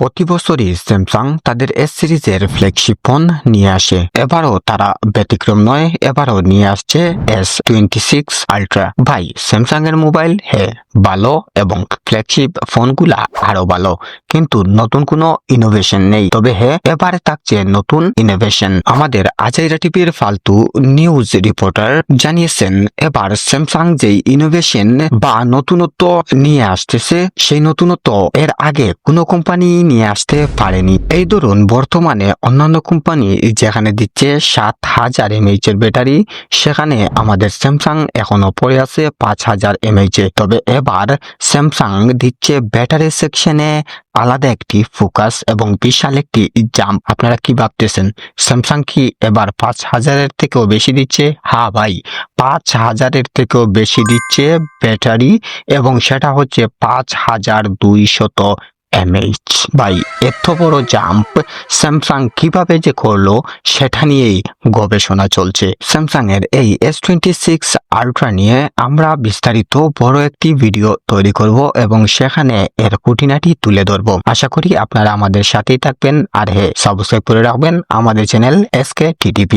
প্রতি বছরই স্যামসাং তাদের এস সিরিজের ফ্ল্যাগশিপ ফোন নিয়ে আসে। এবারও তারা ব্যতিক্রম নয়, এবারও নিয়ে আসছে S26 আলট্রা। ভাই, স্যামসাং এর মোবাইল ভালো এবং ফ্ল্যাগশিপ ফোনগুলা আরো ভালো, কিন্তু নতুন কোনো ইনোভেশন নেই। তবে এবারে থাকছে নতুন ইনোভেশন। আমাদের আজাইরা টিভির ফালতু নিউজ রিপোর্টার জানিয়েছেন, এবার স্যামসাং যে ইনোভেশন বা নতুনত্ব নিয়ে আসতেছে, সেই নতুনত্ব এর আগে কোনো কোম্পানি নিয়ে আসতে পারেনি। এই ধরুন, বর্তমানে অন্যান্য কোম্পানি যেখানে দিচ্ছে 7000 mAh এর ব্যাটারি, সেখানে আমাদের স্যামসাং এখনো পড়ে আছে 5000 mAh। তবে এবার স্যামসাং দিচ্ছে ব্যাটারি সেকশনে আলাদা একটি ফোকাস এবং বিশাল একটি জাম্প। আপনারা কি ভাবতেছেন, স্যামসাং কি এবার 5000-এর থেকেও বেশি দিচ্ছে? হ্যাঁ ভাই, 5000-এর থেকেও বেশি দিচ্ছে ব্যাটারি, এবং সেটা হচ্ছে 5200 mAh। ভাই, এত বড় জাম্প স্যামসাং কিভাবে যে করলো সেটা নিয়েই গবেষণা চলছে। স্যামসাং এর এই S26 আলট্রা নিয়ে আমরা বিস্তারিত বড় একটি ভিডিও তৈরি করব এবং সেখানে এর খুঁটিনাটি তুলে ধরবো। আশা করি আপনারা আমাদের সাথেই থাকবেন, আর সাবস্ক্রাইব করে রাখবেন আমাদের চ্যানেল SK TTP।